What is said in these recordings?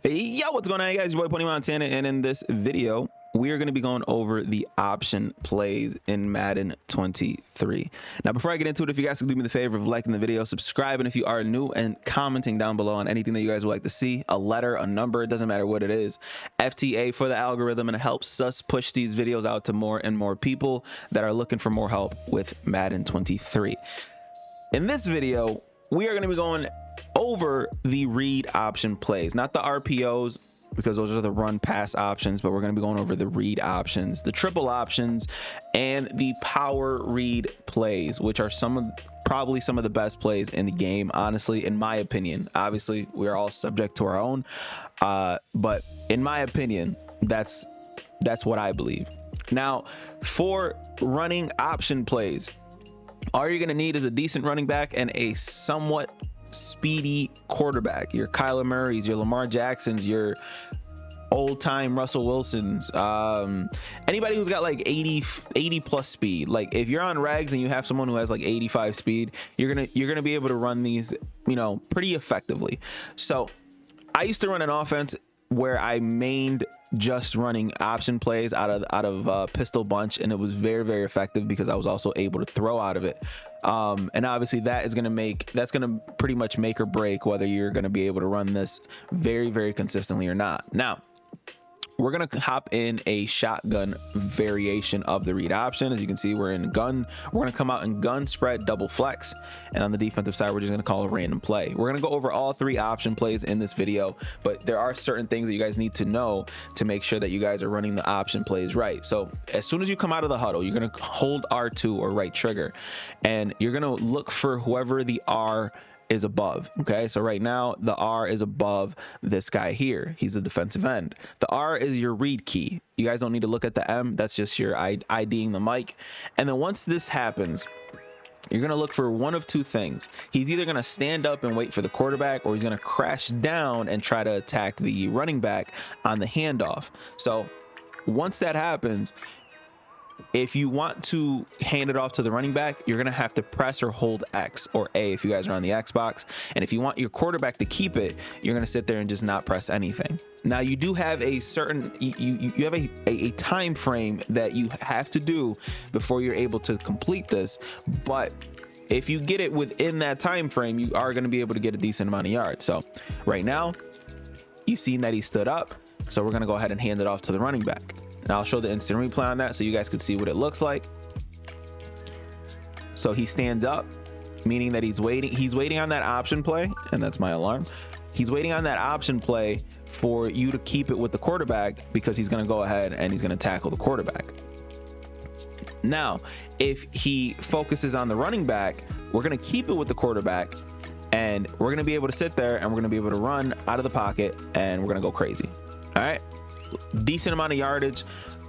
Yo, what's going on, guys? Your boy Pony Montana, and in this video, we are going to be going over the option plays in Madden 23. Now, before I get into it, if you guys could do me the favor of liking the video, subscribing if you are new, and commenting down below on anything that you guys would like to see, a letter, a number, it doesn't matter what it is. FTA for the algorithm, and it helps us push these videos out to more and more people that are looking for more help with Madden 23. In this video, we are going to be going over the read option plays, not the RPOs, because those are the run pass options, but we're going to be going over the read options, the triple options, and the power read plays, which are probably some of the best plays in the game, honestly, in my opinion. Obviously, we're all subject to our own, but in my opinion, that's what I believe. Now, for running option plays, all you're going to need is a decent running back and a somewhat speedy quarterback. Your Kyler Murray's, your Lamar Jackson's, your old-time Russell Wilson's, anybody who's got like 80 plus speed. Like if you're on regs and you have someone who has like 85 speed, you're gonna be able to run these, pretty effectively. So I used to run an offense where I mained just running option plays out of pistol bunch, and it was very, very effective because I was also able to throw out of it. And obviously that's gonna pretty much make or break whether you're gonna be able to run this very, very consistently or not. Now, we're gonna hop in a shotgun variation of the read option. As you can see, we're in gun. We're gonna come out in gun, spread, double flex, and on the defensive side, we're just gonna call a random play. We're gonna go over all three option plays in this video, but there are certain things that you guys need to know to make sure that you guys are running the option plays right. So as soon as you come out of the huddle, you're gonna hold R2 or right trigger, and you're gonna look for whoever the R is above. Okay, so right now the R is above this guy here. He's the defensive end. The R is your read key. You guys don't need to look at the M. That's just your IDing the mic. And then once this happens, you're gonna look for one of two things. He's either gonna stand up and wait for the quarterback, or he's gonna crash down and try to attack the running back on the handoff. So once that happens, if you want to hand it off to the running back, you're going to have to press or hold X or A if you guys are on the Xbox. And if you want your quarterback to keep it, you're going to sit there and just not press anything. Now, you do have a certain, you have a time frame that you have to do before you're able to complete this. But if you get it within that time frame, you are going to be able to get a decent amount of yards. So right now, you've seen that he stood up. So we're going to go ahead and hand it off to the running back. Now I'll show the instant replay on that so you guys can see what it looks like. So he stands up, meaning that he's waiting on that option play, and that's my alarm. He's waiting on that option play for you to keep it with the quarterback, because he's going to go ahead and he's going to tackle the quarterback. Now, if he focuses on the running back, we're going to keep it with the quarterback, and we're going to be able to sit there and we're going to be able to run out of the pocket, and we're going to go crazy. All right. Decent amount of yardage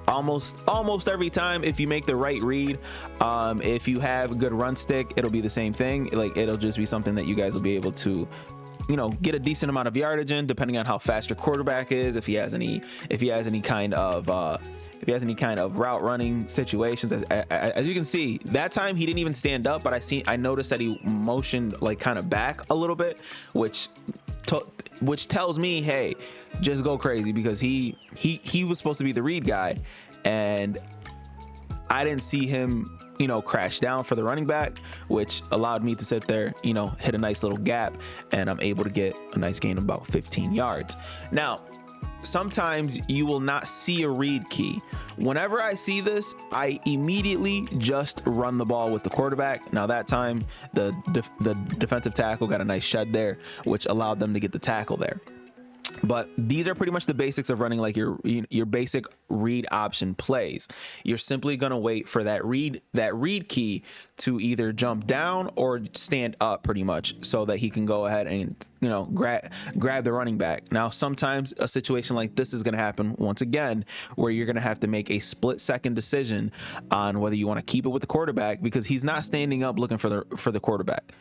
almost every time if you make the right read. If you have a good run stick, it'll be the same thing. Like, it'll just be something that you guys will be able to get a decent amount of yardage in, depending on how fast your quarterback is, if he has any kind of route running situations. As you can see, that time he didn't even stand up, but I noticed that he motioned like kind of back a little bit, which tells me, hey, just go crazy, because he was supposed to be the read guy, and I didn't see him crash down for the running back, which allowed me to sit there, hit a nice little gap, and I'm able to get a nice gain of about 15 yards. Now, sometimes you will not see a read key. Whenever I see this, I immediately just run the ball with the quarterback. Now that time, the defensive tackle got a nice shed there, which allowed them to get the tackle there. But these are pretty much the basics of running like your basic read option plays. You're simply going to wait for that read key to either jump down or stand up, pretty much, so that he can go ahead and grab the running back. Now, sometimes a situation like this is going to happen once again, where you're going to have to make a split-second decision on whether you want to keep it with the quarterback, because he's not standing up looking for the quarterback.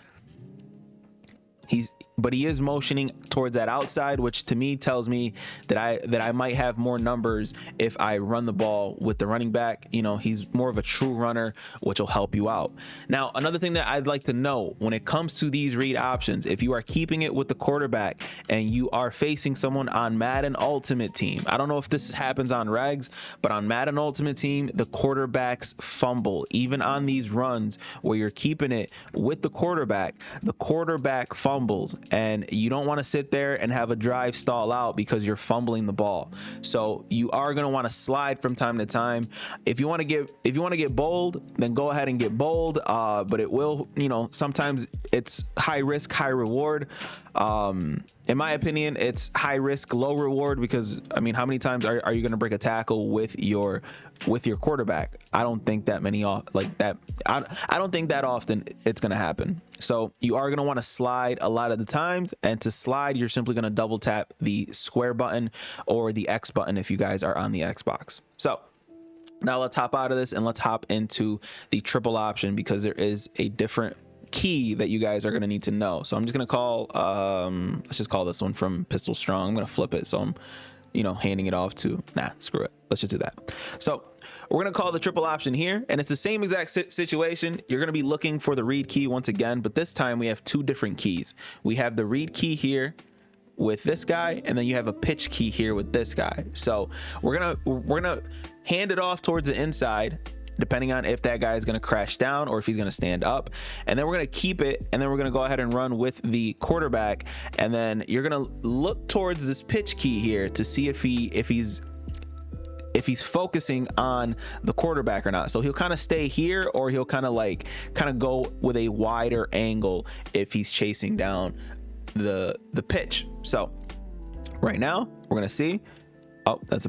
But he is motioning towards that outside, which to me tells me that I might have more numbers if I run the ball with the running back. You know, he's more of a true runner, which will help you out. Now, another thing that I'd like to know when it comes to these read options, if you are keeping it with the quarterback and you are facing someone on Madden Ultimate Team, I don't know if this happens on regs, but on Madden Ultimate Team, the quarterbacks fumble. Even on these runs where you're keeping it with the quarterback fumbles, and you don't want to sit there and have a drive stall out because you're fumbling the ball. So you are going to want to slide from time to time. If you want to get bold, then go ahead and get bold, but it will, you know, sometimes it's high risk, high reward. In my opinion, it's high risk, low reward, because I mean, how many times are you going to break a tackle with your quarterback? I don't think that many like that. I don't think that often it's going to happen. So you are going to want to slide a lot of the times, and to slide, you're simply going to double tap the square button or the X button if you guys are on the Xbox. So now let's hop out of this and let's hop into the triple option, because there is a different key that you guys are going to need to know. So I'm just going to call, let's just call this one from Pistol Strong. I'm going to flip it. So I'm, you know, handing it off to, screw it. Let's just do that. So we're going to call the triple option here, and it's the same exact situation. You're going to be looking for the read key once again, but this time we have two different keys. We have the read key here with this guy, and then you have a pitch key here with this guy. So we're going to hand it off towards the inside, depending on if that guy is going to crash down or if he's going to stand up. And then we're going to keep it, and then we're going to go ahead and run with the quarterback. And then you're going to look towards this pitch key here to see if he's focusing on the quarterback or not. So he'll kind of stay here, or he'll kind of go with a wider angle if he's chasing down the pitch. So right now we're going to see, oh, that's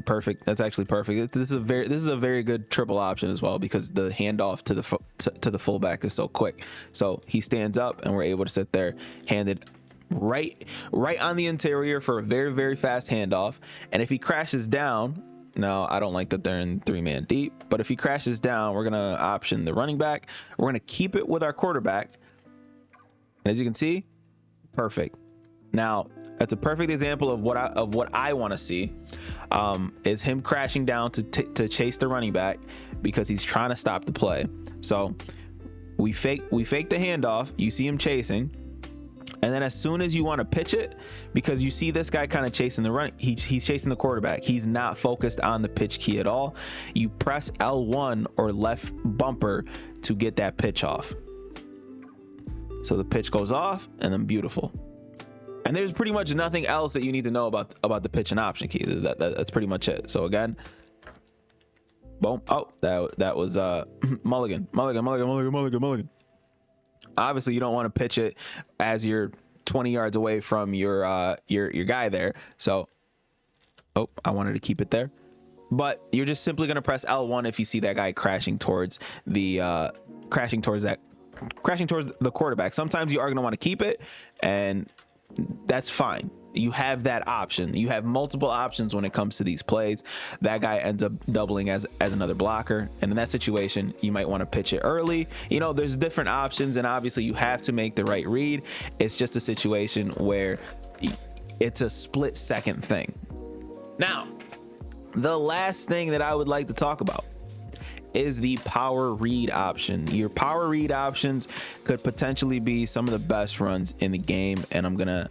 actually perfect. This is a very good triple option as well, because the handoff to the fullback is so quick. So he stands up, and we're able to sit there, handed right on the interior for a very, very fast handoff. And if he crashes down, now I don't like that they're in 3-man deep, but if he crashes down, we're gonna option the running back. We're gonna keep it with our quarterback. And as you can see, perfect. Now that's a perfect example of what I want to see, is him crashing down to chase the running back, because he's trying to stop the play. So we fake the handoff. You see him chasing, and then as soon as you want to pitch it, because you see this guy kind of chasing the run, he's chasing the quarterback. He's not focused on the pitch key at all. You press L1 or left bumper to get that pitch off. So the pitch goes off, and then beautiful. And there's pretty much nothing else that you need to know about the pitch and option key. That's pretty much it. So again, boom. Oh, that was mulligan. Obviously, you don't want to pitch it as you're 20 yards away from your guy there. So, oh, I wanted to keep it there. But you're just simply going to press L1 if you see that guy crashing towards the quarterback. Sometimes you are going to want to keep it, and that's fine. You have that option. You have multiple options when it comes to these plays. That guy ends up doubling as another blocker, and in that situation, you might want to pitch it early. You know, there's different options, and obviously you have to make the right read. It's just a situation where it's a split second thing. Now, the last thing that I would like to talk about is the power read option. Your power read options could potentially be some of the best runs in the game, and I'm gonna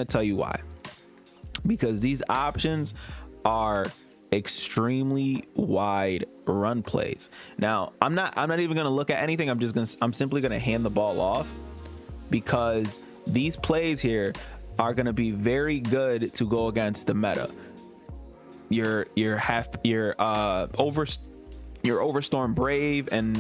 tell you why. Because these options are extremely wide run plays. Now, I'm not even gonna look at anything. I'm simply gonna hand the ball off, because these plays here are gonna be very good to go against the meta. Your Overstorm Brave and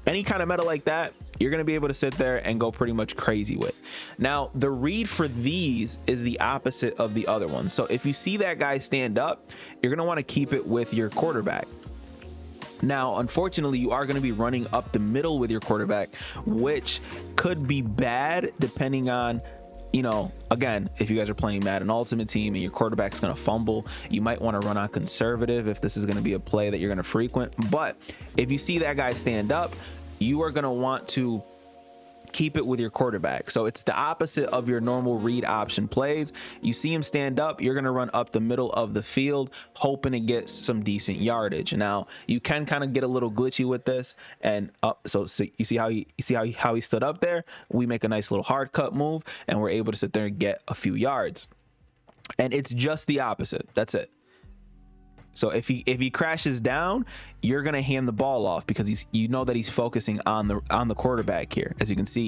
any kind of meta like that, you're going to be able to sit there and go pretty much crazy with. Now, the read for these is the opposite of the other ones. So if you see that guy stand up, you're going to want to keep it with your quarterback. Now, unfortunately, you are going to be running up the middle with your quarterback, which could be bad depending on, you know, again, if you guys are playing Madden Ultimate Team and your quarterback's going to fumble, you might want to run on conservative if this is going to be a play that you're going to frequent. But if you see that guy stand up, you are going to want to keep it with your quarterback. So it's the opposite of your normal read option plays. You see him stand up, you're going to run up the middle of the field, hoping to get some decent yardage. Now you can kind of get a little glitchy with this, and up. So you see how he stood up there. We make a nice little hard cut move, and we're able to sit there and get a few yards. And it's just the opposite. That's it. So if he crashes down, you're gonna hand the ball off because you know that he's focusing on the quarterback here. As you can see,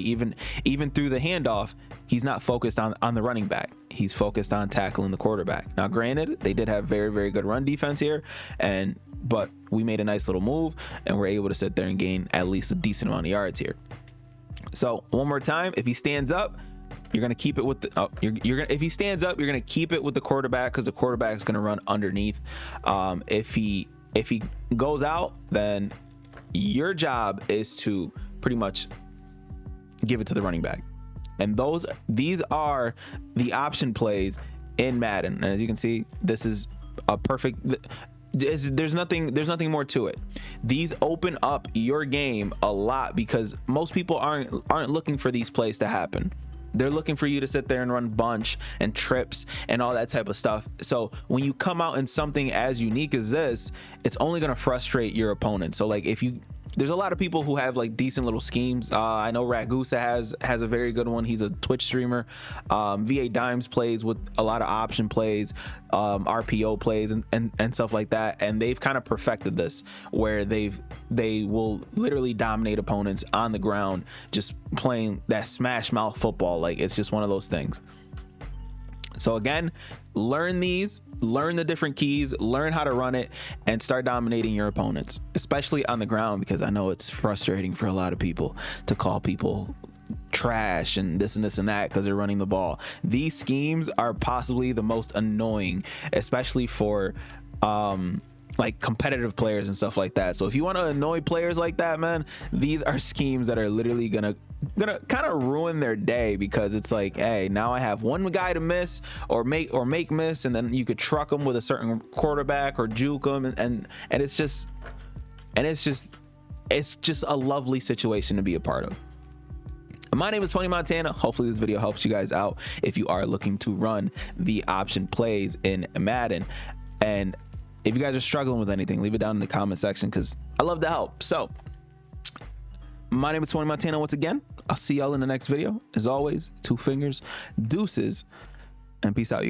even through the handoff, he's not focused on the running back. He's focused on tackling the quarterback. Now, granted, they did have very, very good run defense here, but we made a nice little move and we're able to sit there and gain at least a decent amount of yards here. So one more time, if he stands up, you're gonna keep it with the if he stands up, you're gonna keep it with the quarterback because the quarterback is gonna run underneath. If he goes out, then your job is to pretty much give it to the running back. And these are the option plays in Madden. And as you can see, this is a perfect. There's nothing more to it. These open up your game a lot because most people aren't looking for these plays to happen. They're looking for you to sit there and run bunch and trips and all that type of stuff. So when you come out in something as unique as this, it's only going to frustrate your opponent. So like there's a lot of people who have like decent little schemes. I know Ragusa has a very good one. He's a Twitch streamer. VA Dimes plays with a lot of option plays, RPO plays and stuff like that. And they've kind of perfected this where they will literally dominate opponents on the ground, just playing that smash mouth football. Like it's just one of those things. So again, learn the different keys, learn how to run it, and start dominating your opponents, especially on the ground, because I know it's frustrating for a lot of people to call people trash and this and that because they're running the ball. These schemes are possibly the most annoying, especially for like competitive players and stuff like that. So if you want to annoy players like that, man, these are schemes that are literally gonna kind of ruin their day, because it's like, hey, now I have one guy to miss or make miss, and then you could truck them with a certain quarterback or juke them, and it's just a lovely situation to be a part of. My name is Tony Montana. Hopefully this video helps you guys out if you are looking to run the option plays in Madden. And if you guys are struggling with anything, leave it down in the comment section because I love to help. So my name is Tony Montana once again. I'll see y'all in the next video. As always, 2 fingers, deuces, and peace out, you guys.